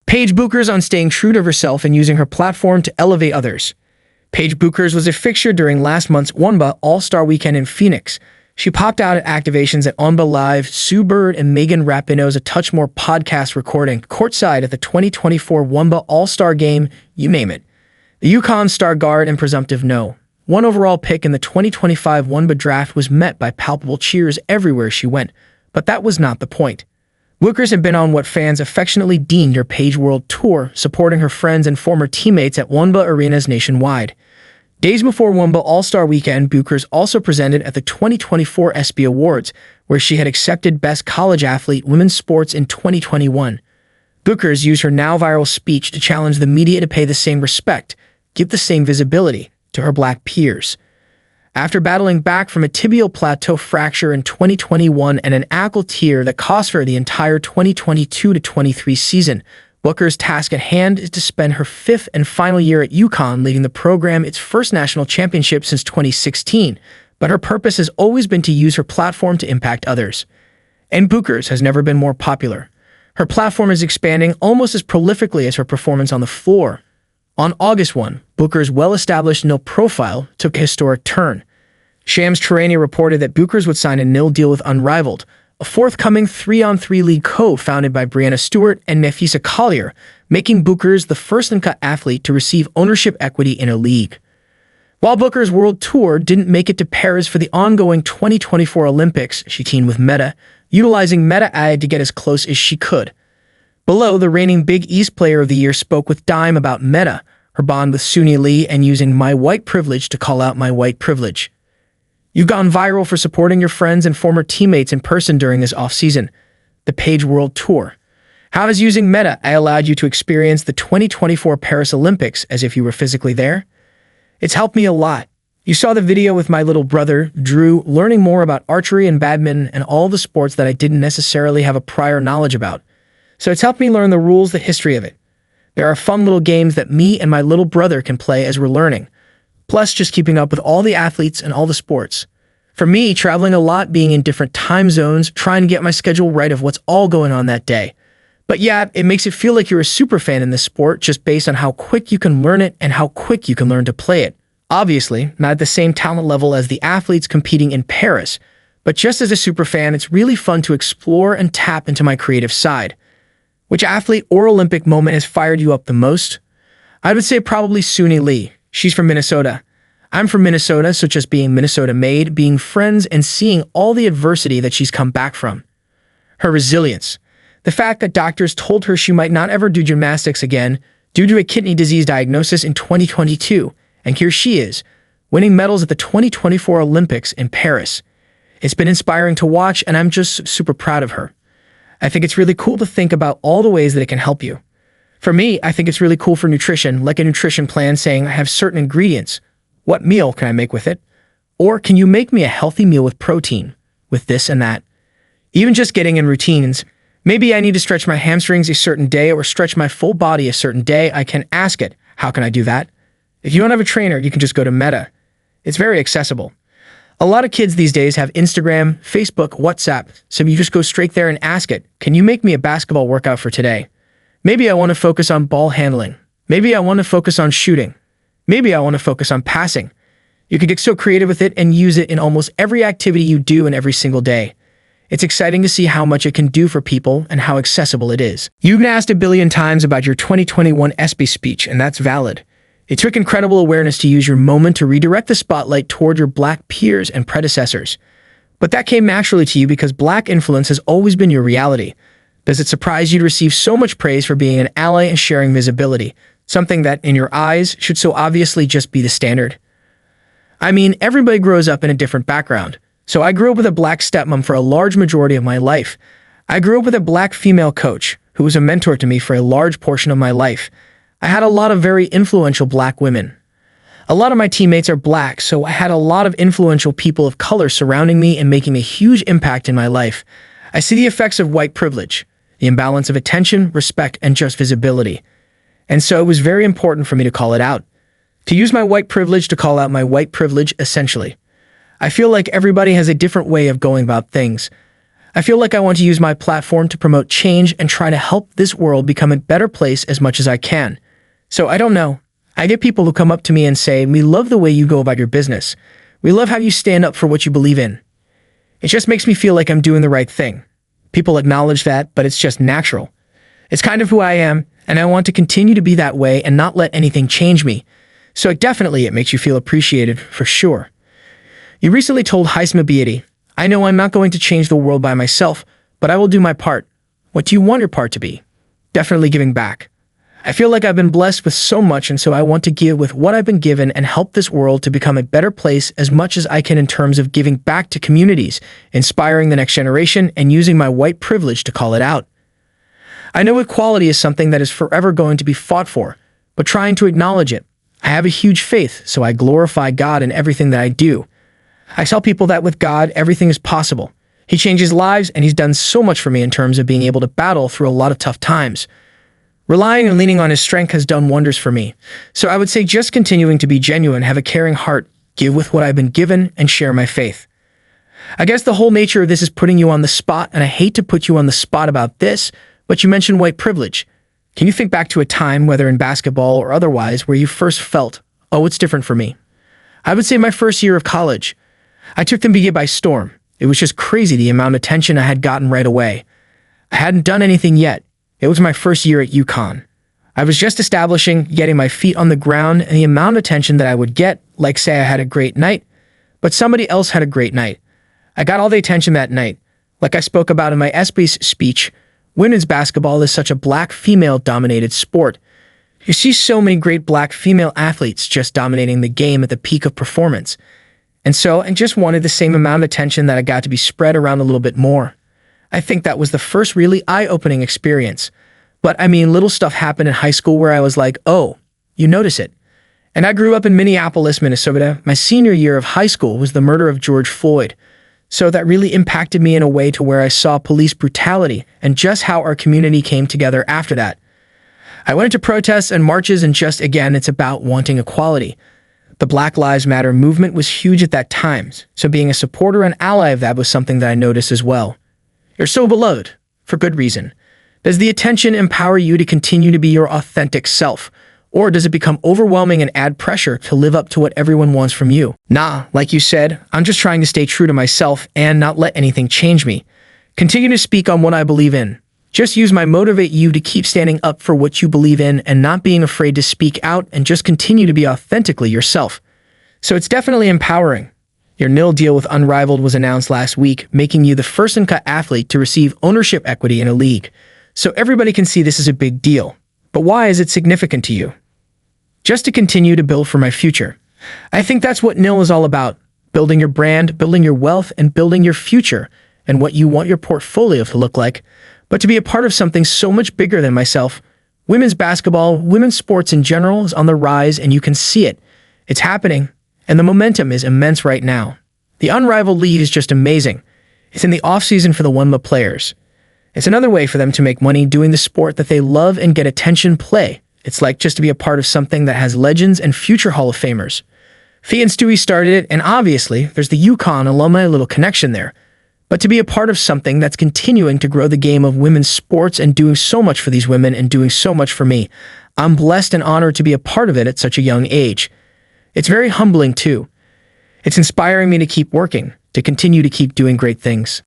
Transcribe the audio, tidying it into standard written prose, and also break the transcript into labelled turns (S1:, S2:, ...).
S1: Paige Bueckers on staying true to herself and using her platform to elevate others. Paige Bueckers was a fixture during last month's WNBA All-Star Weekend in Phoenix. She popped out at activations at WNBA Live, Sue Bird and Megan Rapinoe's A Touch More podcast recording, courtside at the 2024 WNBA All-Star Game, you name it. The UConn star guard and presumptive no. One overall pick in the 2025 WNBA Draft was met by palpable cheers everywhere she went, but that was not the point. Bueckers had been on what fans affectionately deemed her Paige World Tour, supporting her friends and former teammates at WNBA arenas nationwide. Days before WNBA All-Star Weekend, Bueckers also presented at the 2024 ESPY Awards, where she had accepted Best College Athlete Women's Sports in 2021. Bueckers used her now-viral speech to challenge the media to pay the same respect, give the same visibility to her black peers. After battling back from a tibial plateau fracture in 2021 and an ankle tear that cost her the entire 2022-23 season, Bueckers' task at hand is to spend her fifth and final year at UConn, leading the program its first national championship since 2016, but her purpose has always been to use her platform to impact others. And Bueckers has never been more popular. Her platform is expanding almost as prolifically as her performance on the floor. On August 1, Bueckers' well-established nil profile took a historic turn. Shams Charania reported that Bueckers would sign a nil deal with Unrivaled, a forthcoming 3-on-3 league co-founded by Brianna Stewart and Nafisa Collier, making Bueckers the first uncut athlete to receive ownership equity in a league. While Bueckers' World Tour didn't make it to Paris for the ongoing 2024 Olympics, she teamed with Meta, utilizing Meta AI to get as close as she could. Below, the reigning Big East Player of the Year spoke with Dime about Meta, her bond with Suni Lee, and using my white privilege to call out my white privilege. You've gone viral for supporting your friends and former teammates in person during this offseason, the Paige World Tour. How has using Meta AI allowed you to experience the 2024 Paris Olympics as if you were physically there? It's helped me a lot. You saw the video with my little brother, Drew, learning more about archery and badminton and all the sports that I didn't necessarily have a prior knowledge about. So it's helped me learn the rules, the history of it. There are fun little games that me and my little brother can play as we're learning. Plus just keeping up with all the athletes and all the sports. For me, traveling a lot, being in different time zones, trying to get my schedule right of what's all going on that day. But yeah, it makes it feel like you're a super fan in this sport just based on how quick you can learn it and how quick you can learn to play it. Obviously, not at the same talent level as the athletes competing in Paris, but just as a super fan, it's really fun to explore and tap into my creative side. Which athlete or Olympic moment has fired you up the most? I would say probably Suni Lee. She's from Minnesota. I'm from Minnesota, so just being Minnesota-made, being friends, and seeing all the adversity that she's come back from. Her resilience. The fact that doctors told her she might not ever do gymnastics again due to a kidney disease diagnosis in 2022, and here she is, winning medals at the 2024 Olympics in Paris. It's been inspiring to watch, and I'm just super proud of her. I think it's really cool to think about all the ways that it can help you. For me, I think it's really cool for nutrition, like a nutrition plan saying I have certain ingredients. What meal can I make with it? Or can you make me a healthy meal with protein, with this and that? Even just getting in routines. Maybe I need to stretch my hamstrings a certain day or stretch my full body a certain day. I can ask it, how can I do that? If you don't have a trainer, you can just go to Meta. It's very accessible. A lot of kids these days have Instagram, Facebook, WhatsApp, so you just go straight there and ask it, can you make me a basketball workout for today? Maybe I want to focus on ball handling. Maybe I want to focus on shooting. Maybe I want to focus on passing. You can get so creative with it and use it in almost every activity you do in every single day. It's exciting to see how much it can do for people and how accessible it is. You've been asked a billion times about your 2021 ESPY speech, and that's valid. It took incredible awareness to use your moment to redirect the spotlight toward your black peers and predecessors. But that came naturally to you because black influence has always been your reality. Does it surprise you to receive so much praise for being an ally and sharing visibility, something that, in your eyes, should so obviously just be the standard? I mean, everybody grows up in a different background. So I grew up with a black stepmom for a large majority of my life. I grew up with a black female coach who was a mentor to me for a large portion of my life. I had a lot of very influential black women. A lot of my teammates are black, so I had a lot of influential people of color surrounding me and making a huge impact in my life. I see the effects of white privilege, the imbalance of attention, respect, and just visibility. And so it was very important for me to call it out. To use my white privilege to call out my white privilege, essentially. I feel like everybody has a different way of going about things. I feel like I want to use my platform to promote change and try to help this world become a better place as much as I can. So I don't know. I get people who come up to me and say, "We love the way you go about your business. We love how you stand up for what you believe in." It just makes me feel like I'm doing the right thing. People acknowledge that, but it's just natural. It's kind of who I am, and I want to continue to be that way and not let anything change me. So definitely it makes you feel appreciated, for sure. You recently told Heisma Beatty, "I know I'm not going to change the world by myself, but I will do my part." What do you want your part to be? Definitely giving back. I feel like I've been blessed with so much, and so I want to give with what I've been given and help this world to become a better place as much as I can in terms of giving back to communities, inspiring the next generation, and using my white privilege to call it out. I know equality is something that is forever going to be fought for, but trying to acknowledge it. I have a huge faith, so I glorify God in everything that I do. I tell people that with God, everything is possible. He changes lives, and he's done so much for me in terms of being able to battle through a lot of tough times. Relying and leaning on his strength has done wonders for me. So I would say just continuing to be genuine, have a caring heart, give with what I've been given, and share my faith. I guess the whole nature of this is putting you on the spot, and I hate to put you on the spot about this, but you mentioned white privilege. Can you think back to a time, whether in basketball or otherwise, where you first felt, "Oh, it's different for me"? I would say my first year of college. I took the NBA by storm. It was just crazy the amount of attention I had gotten right away. I hadn't done anything yet. It was my first year at UConn. I was just establishing, getting my feet on the ground, and the amount of attention that I would get, like say I had a great night, but somebody else had a great night. I got all the attention that night. Like I spoke about in my ESPYs speech, women's basketball is such a black female-dominated sport. You see so many great black female athletes just dominating the game at the peak of performance. And so I just wanted the same amount of attention that I got to be spread around a little bit more. I think that was the first really eye-opening experience. But I mean, little stuff happened in high school where I was like, "Oh, you notice it." And I grew up in Minneapolis, Minnesota. My senior year of high school was the murder of George Floyd. So that really impacted me in a way to where I saw police brutality and just how our community came together after that. I went into protests and marches, and just again, it's about wanting equality. The Black Lives Matter movement was huge at that time, so being a supporter and ally of that was something that I noticed as well. You're so beloved, for good reason. Does the attention empower you to continue to be your authentic self? Or does it become overwhelming and add pressure to live up to what everyone wants from you? Nah, like you said, I'm just trying to stay true to myself and not let anything change me. Continue to speak on what I believe in. Just use my motivate you to keep standing up for what you believe in and not being afraid to speak out and just continue to be authentically yourself. So it's definitely empowering. Your nil deal with Unrivaled was announced last week, making you the first uncut athlete to receive ownership equity in a league. So everybody can see this is a big deal. But why is it significant to you? Just to continue to build for my future. I think that's what nil is all about. Building your brand, building your wealth, and building your future, and what you want your portfolio to look like. But to be a part of something so much bigger than myself. Women's basketball, women's sports in general is on the rise, and you can see it. It's happening. And the momentum is immense right now. The Unrivaled League is just amazing. It's in the off-season for the WNBA players. It's another way for them to make money doing the sport that they love and get attention play. It's like just to be a part of something that has legends and future Hall of Famers. Fee and Stewie started it, and obviously, there's the UConn alumni little connection there. But to be a part of something that's continuing to grow the game of women's sports and doing so much for these women and doing so much for me, I'm blessed and honored to be a part of it at such a young age. It's very humbling, too. It's inspiring me to keep working, to continue to keep doing great things.